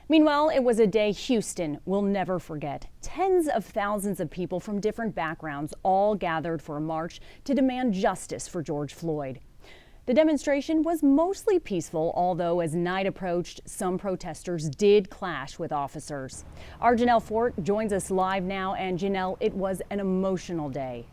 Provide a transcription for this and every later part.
Meanwhile, it was a day Houston will never forget. Tens of thousands of people from different backgrounds all gathered for a march to demand justice for George Floyd. The demonstration was mostly peaceful, although as night approached, some protesters did clash with officers. Our Janelle Fort joins us live now, and Janelle, it was an emotional day.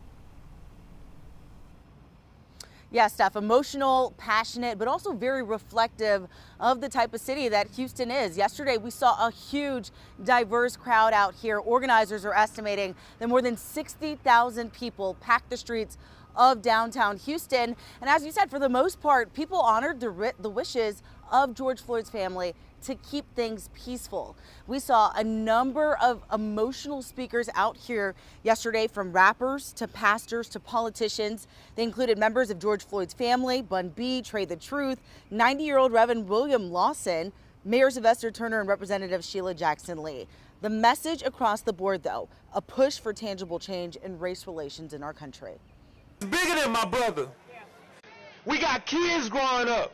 Yeah, Steph, emotional, passionate, but also very reflective of the type of city that Houston is. Yesterday, we saw a huge, diverse crowd out here. Organizers are estimating that more than 60,000 people packed the streets of downtown Houston. And as you said, for the most part, people honored the wishes of George Floyd's family to keep things peaceful. We saw a number of emotional speakers out here yesterday, from rappers to pastors to politicians. They included members of George Floyd's family, Bun B, Trey the Truth, 90-year-old Reverend William Lawson, Mayor Sylvester Turner, and Representative Sheila Jackson Lee. The message across the board, though, a push for tangible change in race relations in our country. It's bigger than my brother. We got kids growing up.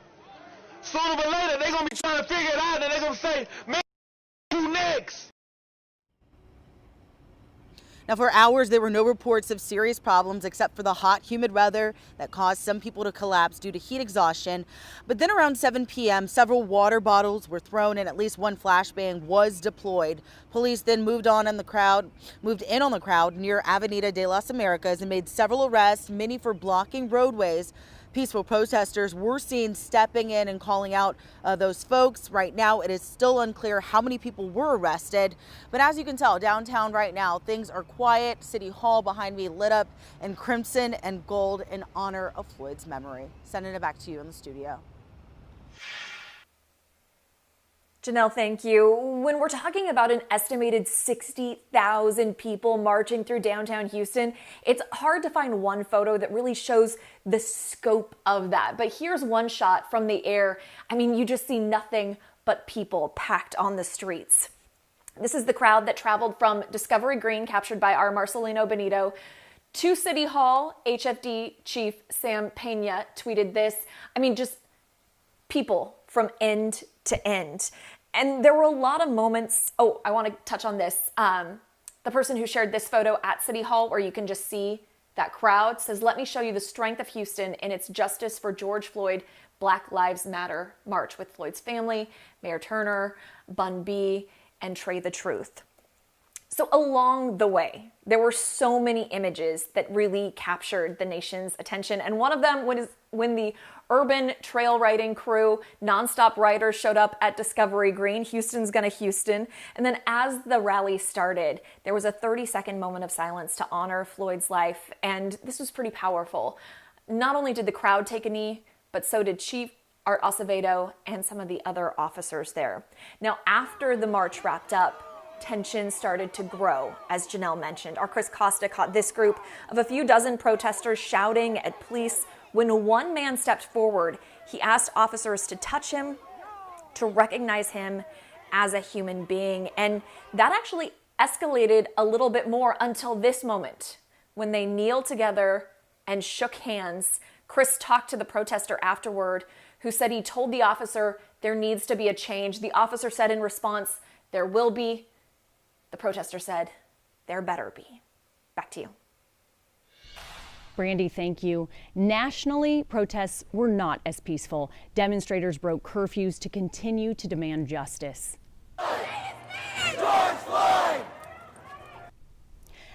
Sooner or later, they're going to be trying to figure it out, and they're going to say, man, who next? Now, for hours, there were no reports of serious problems except for the hot, humid weather that caused some people to collapse due to heat exhaustion. But then around 7 p.m., several water bottles were thrown and at least one flashbang was deployed. Police then moved in on the crowd near Avenida de las Americas and made several arrests, many for blocking roadways. Peaceful protesters were seen stepping in and calling out those folks. Right now, it is still unclear how many people were arrested. But as you can tell, downtown right now, things are quiet. City Hall behind me lit up in crimson and gold in honor of Floyd's memory. Sending it back to you in the studio. Janelle, thank you. When we're talking about an estimated 60,000 people marching through downtown Houston, it's hard to find one photo that really shows the scope of that. But here's one shot from the air. I mean, you just see nothing but people packed on the streets. This is the crowd that traveled from Discovery Green, captured by our Marcelino Benito, to City Hall. HFD Chief Sam Pena tweeted this. I mean, just people from end to end. And there were a lot of moments. Oh, I want to touch on this. The person who shared this photo at City Hall, where you can just see that crowd, says, "Let me show you the strength of Houston in its Justice for George Floyd Black Lives Matter march with Floyd's family, Mayor Turner, Bun B, and Trey the Truth." So along the way, there were so many images that really captured the nation's attention. And one of them was when the urban trail riding crew, nonstop riders, showed up at Discovery Green. Houston's gonna Houston. And then as the rally started, there was a 30-second moment of silence to honor Floyd's life. And this was pretty powerful. Not only did the crowd take a knee, but so did Chief Art Acevedo and some of the other officers there. Now, after the march wrapped up, tension started to grow, as Janelle mentioned. Our Chris Costa caught this group of a few dozen protesters shouting at police. When one man stepped forward, he asked officers to touch him, to recognize him as a human being. And that actually escalated a little bit more until this moment, when they kneeled together and shook hands. Chris talked to the protester afterward, who said he told the officer there needs to be a change. The officer said in response, "There will be." The protester said, "There better be." Back to you. Brandy, thank you. Nationally, protests were not as peaceful. Demonstrators broke curfews to continue to demand justice. George Floyd!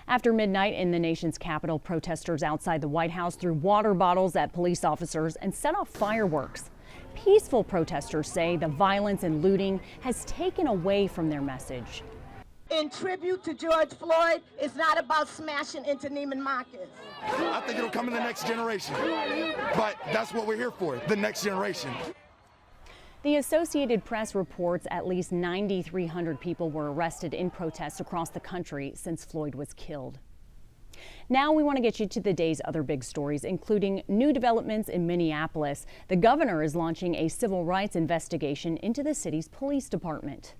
After midnight in the nation's capital, protesters outside the White House threw water bottles at police officers and set off fireworks. Peaceful protesters say the violence and looting has taken away from their message. In tribute to George Floyd, it's not about smashing into Neiman Marcus. I think it'll come in the next generation, but that's what we're here for, the next generation. The Associated Press reports at least 9,300 people were arrested in protests across the country since Floyd was killed. Now we want to get you to the day's other big stories, including new developments in Minneapolis. The governor is launching a civil rights investigation into the city's police department.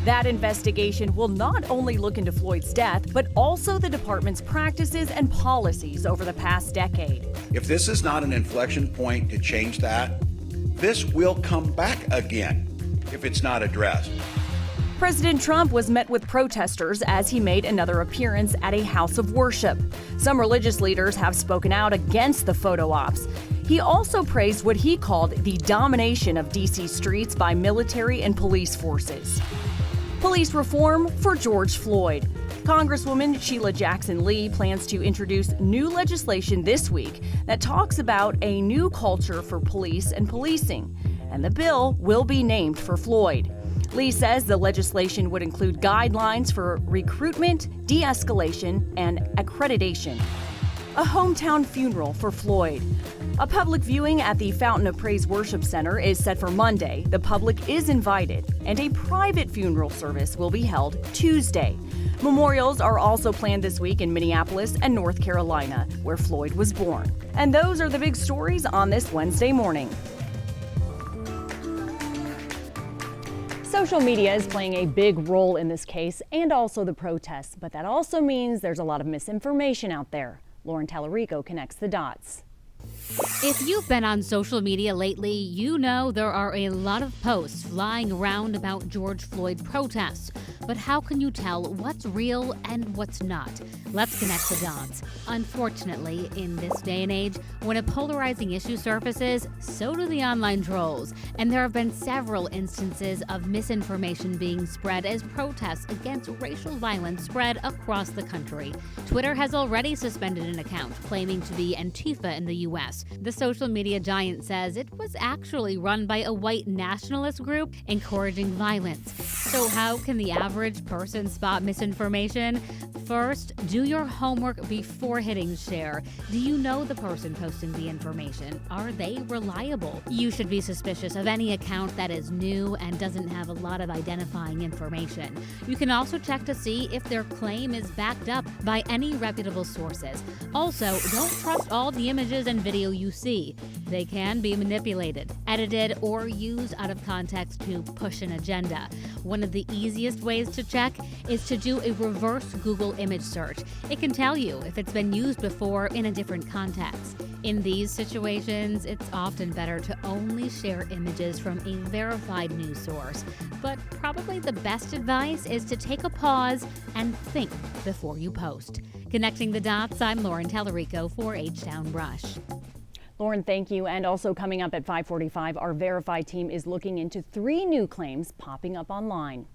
That investigation will not only look into Floyd's death, but also the department's practices and policies over the past decade. If this is not an inflection point to change that, this will come back again. if it's not addressed. President Trump was met with protesters as he made another appearance at a house of worship. Some religious leaders have spoken out against the photo ops. He also praised what he called the domination of D.C. streets by military and police forces. Police reform for George Floyd. Congresswoman Sheila Jackson Lee plans to introduce new legislation this week that talks about a new culture for police and policing, and the bill will be named for Floyd. Lee says the legislation would include guidelines for recruitment, de-escalation, and accreditation. A hometown funeral for Floyd. A public viewing at the Fountain of Praise Worship Center is set for Monday. The public is invited, and a private funeral service will be held Tuesday. Memorials are also planned this week in Minneapolis and North Carolina, where Floyd was born. And those are the big stories on this Wednesday morning. Social media is playing a big role in this case and also the protests, but that also means there's a lot of misinformation out there. Lauren Tallarico connects the dots. If you've been on social media lately, you know there are a lot of posts flying around about George Floyd protests. But how can you tell what's real and what's not? Let's connect the dots. Unfortunately, in this day and age, when a polarizing issue surfaces, so do the online trolls. And there have been several instances of misinformation being spread as protests against racial violence spread across the country. Twitter has already suspended an account claiming to be Antifa in the U.S. The social media giant says it was actually run by a white nationalist group encouraging violence. So how can the average person spot misinformation? First, do your homework before hitting share. Do you know the person posting the information? Are they reliable? You should be suspicious of any account that is new and doesn't have a lot of identifying information. You can also check to see if their claim is backed up by any reputable sources. Also, don't trust all the images and video you see. They can be manipulated, edited, or used out of context to push an agenda. One of the easiest ways to check is to do a reverse Google image search. It can tell you if it's been used before in a different context. In these situations, it's often better to only share images from a verified news source. But probably the best advice is to take a pause and think before you post. Connecting the dots, I'm Lauren Tallarico for H-Town Brush. Lauren, thank you. And also coming up at 5:45, our Verify team is looking into 3 new claims popping up online.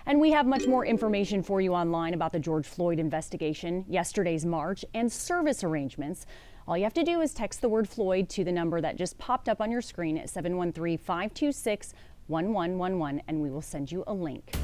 And we have much more information for you online about the George Floyd investigation, yesterday's march, and service arrangements. All you have to do is text the word Floyd to the number that just popped up on your screen at 713-526-1111, and we will send you a link.